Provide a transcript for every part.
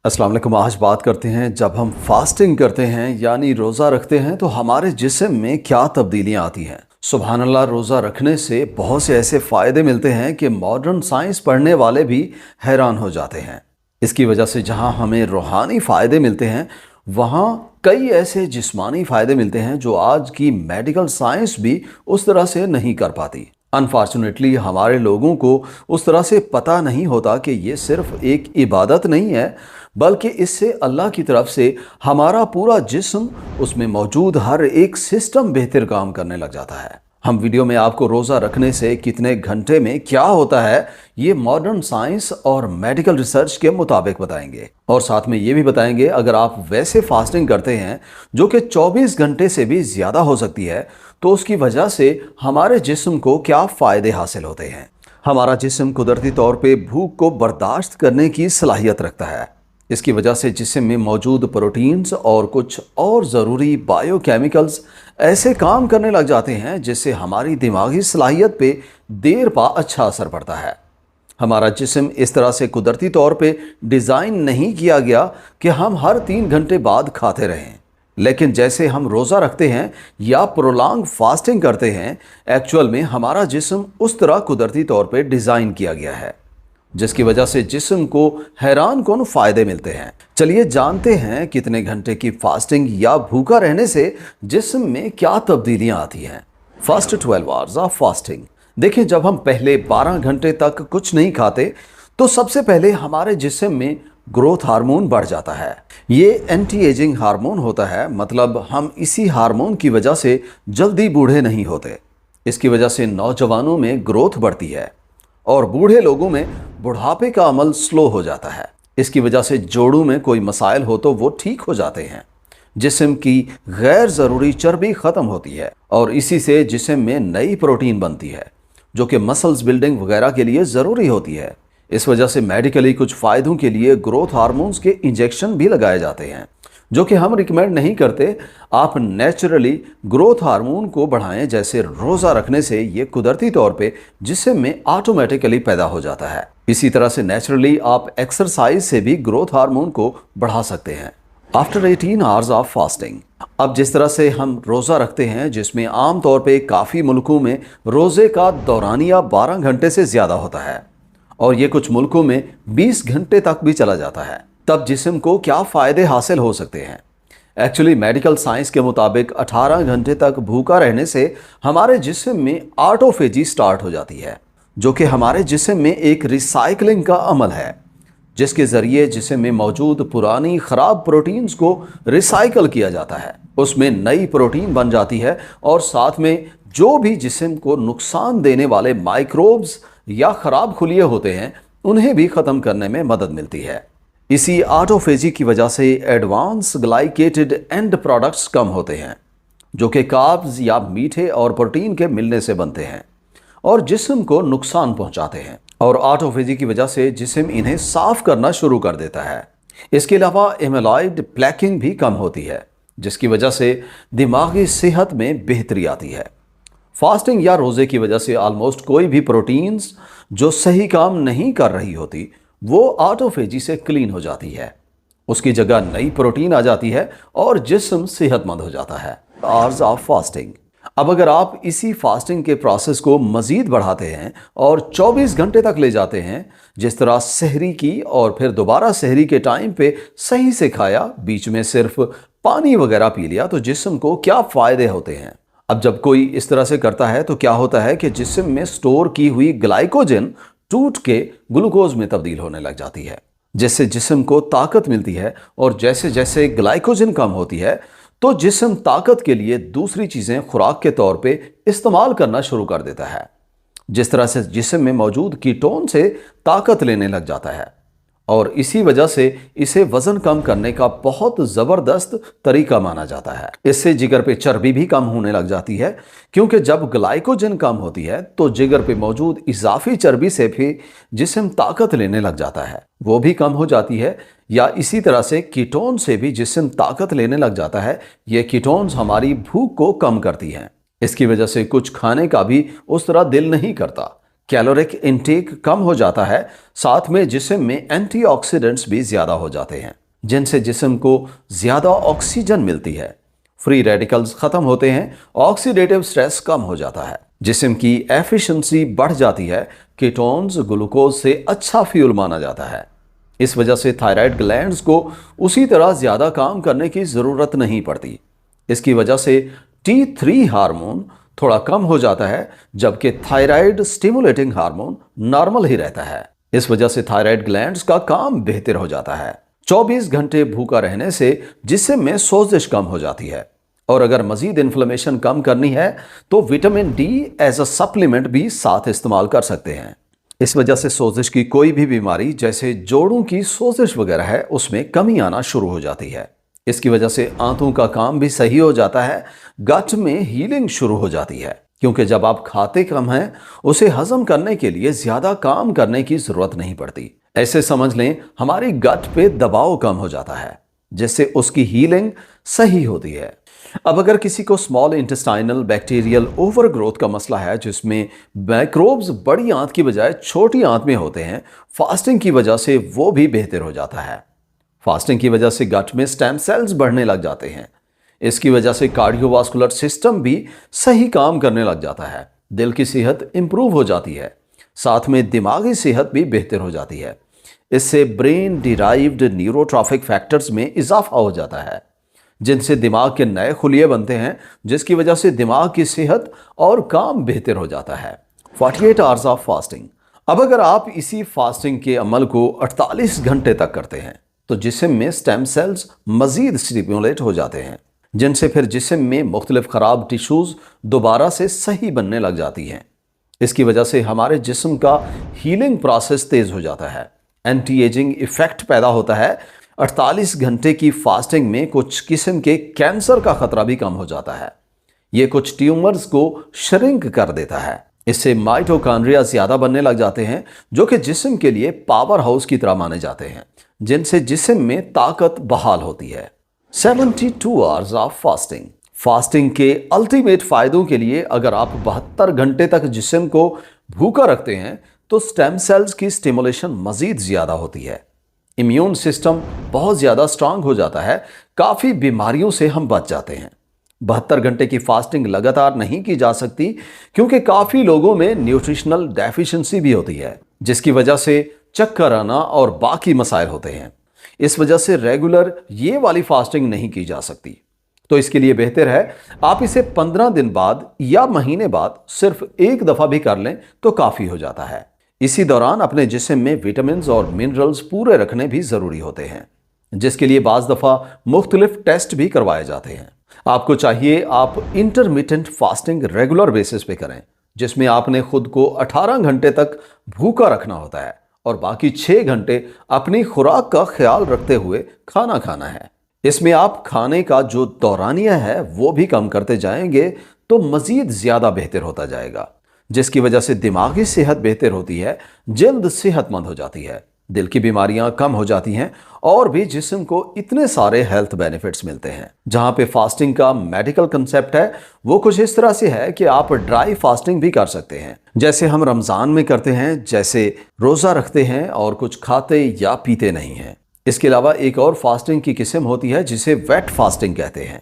अस्सलाम वालेकुम। आज बात करते हैं, जब हम फास्टिंग करते हैं यानी रोज़ा रखते हैं तो हमारे जिस्म में क्या तब्दीलियां आती हैं। सुभान अल्लाह, रोज़ा रखने से बहुत से ऐसे फ़ायदे मिलते हैं कि मॉडर्न साइंस पढ़ने वाले भी हैरान हो जाते हैं। इसकी वजह से जहां हमें रूहानी फ़ायदे मिलते हैं, वहां कई ऐसे जिस्मानी फ़ायदे मिलते हैं जो आज की मेडिकल साइंस भी उस तरह से नहीं कर पाती। अनफॉर्चुनेटली हमारे लोगों को उस तरह से पता नहीं होता कि ये सिर्फ एक इबादत नहीं है, बल्कि इससे अल्लाह की तरफ से हमारा पूरा जिस्म, उसमें मौजूद हर एक सिस्टम बेहतर काम करने लग जाता है। हम वीडियो में आपको रोज़ा रखने से कितने घंटे में क्या होता है, ये मॉडर्न साइंस और मेडिकल रिसर्च के मुताबिक बताएंगे। और साथ में ये भी बताएंगे, अगर आप वैसे फास्टिंग करते हैं जो कि 24 घंटे से भी ज़्यादा हो सकती है, तो उसकी वजह से हमारे जिस्म को क्या फ़ायदे हासिल होते हैं। हमारा जिस्म कुदरती तौर पे भूख को बर्दाश्त करने की सलाहियत रखता है। इसकी वजह से जिस्म में मौजूद प्रोटीन्स और कुछ और ज़रूरी बायोकेमिकल्स ऐसे काम करने लग जाते हैं जिससे हमारी दिमागी सलाहियत पे देर पा अच्छा असर पड़ता है। हमारा जिस्म इस तरह से कुदरती तौर पे डिज़ाइन नहीं किया गया कि हम हर 3 घंटे बाद खाते रहें, लेकिन जैसे हम रोज़ा रखते हैं या प्रोलॉन्ग फास्टिंग करते हैं, एक्चुअल में हमारा जिस्म उस तरह कुदरती तौर पे डिज़ाइन किया गया है, जिसकी वजह से जिस्म को हैरान कौन फ़ायदे मिलते हैं। चलिए जानते हैं कितने घंटे की फास्टिंग या भूखा रहने से जिस्म में क्या तब्दीलियां आती हैं। First 12 hours of fasting. देखिए, जब हम पहले 12 घंटे तक कुछ नहीं खाते तो सबसे पहले हमारे जिस्म में ग्रोथ हार्मोन बढ़ जाता है। ये एंटी एजिंग हार्मोन होता है, मतलब हम इसी हार्मोन की वजह से जल्दी बूढ़े नहीं होते। इसकी वजह से नौजवानों में ग्रोथ बढ़ती है और बूढ़े लोगों में बुढ़ापे का अमल स्लो हो जाता है। इसकी वजह से जोड़ों में कोई मसाइल हो तो वो ठीक हो जाते हैं। जिस्म की गैर ज़रूरी चर्बी ख़त्म होती है और इसी से जिस्म में नई प्रोटीन बनती है जो कि मसल्स बिल्डिंग वगैरह के लिए ज़रूरी होती है। इस वजह से मेडिकली कुछ फ़ायदों के लिए ग्रोथ हार्मोन्स के इंजेक्शन भी लगाए जाते हैं, जो कि हम रिकमेंड नहीं करते। आप नेचुरली ग्रोथ हार्मोन को बढ़ाएं, जैसे रोज़ा रखने से ये कुदरती तौर पे जिस्म में ऑटोमेटिकली पैदा हो जाता है। इसी तरह से नेचुरली आप एक्सरसाइज से भी ग्रोथ हार्मोन को बढ़ा सकते हैं। After 18 hours of fasting. अब जिस तरह से हम रोज़ा रखते हैं, जिसमें आम तौर पे काफ़ी मुल्कों में रोज़े का दौरानिया 12 घंटे से ज़्यादा होता है और ये कुछ मुल्कों में 20 घंटे तक भी चला जाता है, तब जिस्म को क्या फ़ायदे हासिल हो सकते हैं। एक्चुअली मेडिकल साइंस के मुताबिक 18 घंटे तक भूखा रहने से हमारे जिस्म में ऑटोफेजी स्टार्ट हो जाती है, जो कि हमारे जिस्म में एक रिसाइकलिंग का अमल है, जिसके ज़रिए जिस्म में मौजूद पुरानी ख़राब प्रोटीन्स को रिसाइकल किया जाता है। उसमें नई प्रोटीन बन जाती है और साथ में जो भी जिस्म को नुकसान देने वाले माइक्रोब्स या ख़राब खुलिये होते हैं, उन्हें भी ख़त्म करने में मदद मिलती है। इसी ऑटोफेजी की वजह से एडवांस ग्लाइकेटेड एंड प्रोडक्ट्स कम होते हैं, जो कि कार्ब्स या मीठे और प्रोटीन के मिलने से बनते हैं और जिस्म को नुकसान पहुंचाते हैं। और ऑटोफेजी की वजह से जिस्म इन्हें साफ करना शुरू कर देता है। इसके अलावा एमेलॉइड प्लेकिंग भी कम होती है, जिसकी वजह से दिमागी सेहत में बेहतरी आती है। फास्टिंग या रोज़े की वजह से ऑलमोस्ट कोई भी प्रोटीन्स जो सही काम नहीं कर रही होती, वो ऑटोफेजी से क्लीन हो जाती है। उसकी जगह नई प्रोटीन आ जाती है और जिस्म सेहतमंद हो जाता है। Hours of fasting. अब अगर आप इसी फास्टिंग के प्रोसेस को मज़ीद बढ़ाते हैं और 24 घंटे तक ले जाते हैं, जिस तरह सहरी की और फिर दोबारा सहरी के टाइम पे सही से खाया, बीच में सिर्फ पानी वगैरह पी लिया, तो जिस्म को क्या फ़ायदे होते हैं। अब जब कोई इस तरह से करता है तो क्या होता है कि जिस्म में स्टोर की हुई ग्लाइकोजन टूट के ग्लूकोज में तब्दील होने लग जाती है, जिससे जिस्म को ताकत मिलती है। और जैसे जैसे ग्लाइकोजन कम होती है तो जिस्म ताकत के लिए दूसरी चीज़ें खुराक के तौर पे इस्तेमाल करना शुरू कर देता है, जिस तरह से जिस्म में मौजूद कीटोन से ताकत लेने लग जाता है। और इसी वजह से इसे वज़न कम करने का बहुत ज़बरदस्त तरीका माना जाता है। इससे जिगर पे चर्बी भी कम होने लग जाती है, क्योंकि जब ग्लाइकोजन कम होती है तो जिगर पे मौजूद इजाफी चर्बी से भी जिस्म ताकत लेने लग जाता है, वो भी कम हो जाती है। या इसी तरह से कीटोन से भी जिस्म ताकत लेने लग जाता है। ये कीटोन्स हमारी भूख को कम करती हैं। इसकी वजह से कुछ खाने का भी उस तरह दिल नहीं करता, कैलोरिक इनटेक कम हो जाता है, साथ में जिस्म में एंटीऑक्सीडेंट्स भी ज्यादा हो जाते हैं, जिनसे जिस्म को ज्यादा ऑक्सीजन मिलती है। फ्री रेडिकल्स खत्म होते हैं, ऑक्सीडेटिव स्ट्रेस कम हो जाता है, जिस्म की एफिशिएंसी बढ़ जाती है। कीटोन्स ग्लूकोज से अच्छा फ्यूल माना जाता है। इस वजह से थायराइड ग्लैंड्स को उसी तरह ज्यादा काम करने की जरूरत नहीं पड़ती। इसकी वजह से T3 हार्मोन थोड़ा कम हो जाता है, जबकि थायराइड स्टिमुलेटिंग हार्मोन नॉर्मल ही रहता है। इस वजह से थायराइड ग्लैंड्स का काम बेहतर हो जाता है। 24 घंटे भूखा रहने से जिस्म में सोजिश कम हो जाती है, और अगर मजीद इन्फ्लेमेशन कम करनी है तो vitamin D as a supplement भी साथ इस्तेमाल कर सकते हैं। इस वजह से सोजिश की कोई भी बीमारी जैसे जोड़ों की सोजिश वगैरह है, उसमें कमी आना शुरू हो जाती है। इसकी वजह से आंतों का काम भी सही हो जाता है, गट में हीलिंग शुरू हो जाती है, क्योंकि जब आप खाते कम हैं, उसे हजम करने के लिए ज्यादा काम करने की जरूरत नहीं पड़ती। ऐसे समझ लें हमारी गट पे दबाव कम हो जाता है, जिससे उसकी हीलिंग सही होती है। अब अगर किसी को स्मॉल इंटेस्टाइनल बैक्टीरियल ओवरग्रोथ का मसला है, जिसमें माइक्रोब्स बड़ी आंत की बजाय छोटी आंत में होते हैं, फास्टिंग की वजह से वो भी बेहतर हो जाता है। फास्टिंग की वजह से गट में स्टेम सेल्स बढ़ने लग जाते हैं। इसकी वजह से कार्डियोवास्कुलर सिस्टम भी सही काम करने लग जाता है, दिल की सेहत इंप्रूव हो जाती है, साथ में दिमागी सेहत भी बेहतर हो जाती है। इससे ब्रेन डिराइव्ड न्यूरोट्रॉफिक फैक्टर्स में इजाफा हो जाता है, जिनसे दिमाग के नए खुलिये बनते हैं, जिसकी वजह से दिमाग की सेहत और काम बेहतर हो जाता है। 48 आवर्स ऑफ फास्टिंग। अब अगर आप इसी फास्टिंग के अमल को 48 घंटे तक करते हैं तो जिस्म में स्टेम सेल्स मजीद स्टिमुलेट हो जाते हैं, जिनसे फिर जिस्म में मुख्तलिफ खराब टिश्यूज दोबारा से सही बनने लग जाती हैं। इसकी वजह से हमारे जिस्म का हीलिंग प्रोसेस तेज हो जाता है, एंटी एजिंग इफेक्ट पैदा होता है। 48 घंटे की फास्टिंग में कुछ किस्म के कैंसर का खतरा भी कम हो जाता है। ये कुछ ट्यूमर्स को श्रिंक कर देता है। इससे माइटोकॉन्ड्रिया ज्यादा बनने लग जाते हैं, जो कि जिस्म के लिए पावर हाउस की तरह माने जाते हैं, जिनसे जिस्म में ताकत बहाल होती है। 72 आवर्स ऑफ फास्टिंग। फास्टिंग के अल्टीमेट फायदों के लिए अगर आप 72 घंटे तक जिस्म को भूखा रखते हैं तो स्टेम सेल्स की स्टिमुलेशन मजीद ज्यादा होती है, इम्यून सिस्टम बहुत ज्यादा स्ट्रांग हो जाता है, काफी बीमारियों से हम बच जाते हैं। 72 घंटे की फास्टिंग लगातार नहीं की जा सकती, क्योंकि काफी लोगों में न्यूट्रिशनल डेफिशिएंसी भी होती है, जिसकी वजह से चक्कर आना और बाकी मसाइल होते हैं। इस वजह से रेगुलर ये वाली फास्टिंग नहीं की जा सकती। तो इसके लिए बेहतर है आप इसे 15 दिन बाद या महीने बाद सिर्फ एक दफा भी कर लें तो काफी हो जाता है। इसी दौरान अपने जिस्म में विटामिन और मिनरल्स पूरे रखने भी जरूरी होते हैं, जिसके लिए बाज दफा मुख्तलिफ टेस्ट भी करवाए जाते हैं। आपको चाहिए आप इंटरमिटेंट फास्टिंग रेगुलर बेसिस पे करें, जिसमें आपने खुद को 18 घंटे तक भूखा रखना होता है और बाकी 6 घंटे अपनी खुराक का ख्याल रखते हुए खाना खाना है। इसमें आप खाने का जो दौरानिया है वो भी कम करते जाएंगे तो मजीद ज्यादा बेहतर होता जाएगा, जिसकी वजह से दिमागी सेहत बेहतर होती है, जल्द सेहतमंद हो जाती है, दिल की बीमारियां कम हो जाती हैं और भी जिस्म को इतने सारे हेल्थ बेनिफिट्स मिलते हैं। जहां पे फास्टिंग का मेडिकल कंसेप्ट है वो कुछ इस तरह से है कि आप ड्राई फास्टिंग भी कर सकते हैं, जैसे हम रमजान में करते हैं, जैसे रोजा रखते हैं और कुछ खाते या पीते नहीं हैं। इसके अलावा एक और फास्टिंग की किस्म होती है जिसे वेट फास्टिंग कहते हैं,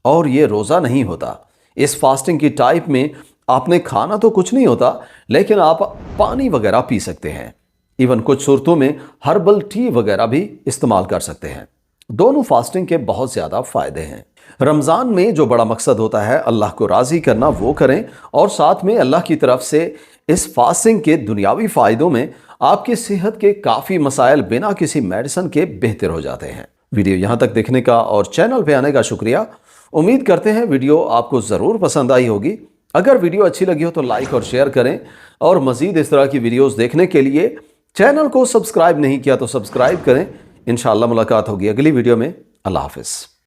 और ये रोजा नहीं होता। इस फास्टिंग की टाइप में आपने खाना तो कुछ नहीं होता, लेकिन आप पानी वगैरह पी सकते हैं। इवन कुछ सूरतों में हर्बल टी वगैरह भी इस्तेमाल कर सकते हैं। दोनों फास्टिंग के बहुत ज्यादा फायदे हैं। रमजान में जो बड़ा मकसद होता है अल्लाह को राजी करना, वो करें, और साथ में अल्लाह की तरफ से इस फास्टिंग के दुनियावी फायदों में आपकी सेहत के काफी मसाइल बिना किसी मेडिसिन के बेहतर हो जाते हैं। वीडियो यहां तक देखने का और चैनल पे आने का शुक्रिया। उम्मीद करते हैं वीडियो आपको जरूर पसंद आई होगी। अगर वीडियो अच्छी लगी हो तो लाइक और शेयर करें, और मजीद इस तरह की वीडियोस देखने के लिए चैनल को सब्सक्राइब नहीं किया तो सब्सक्राइब करें। इंशाअल्लाह मुलाकात होगी अगली वीडियो में। अल्लाह हाफिज।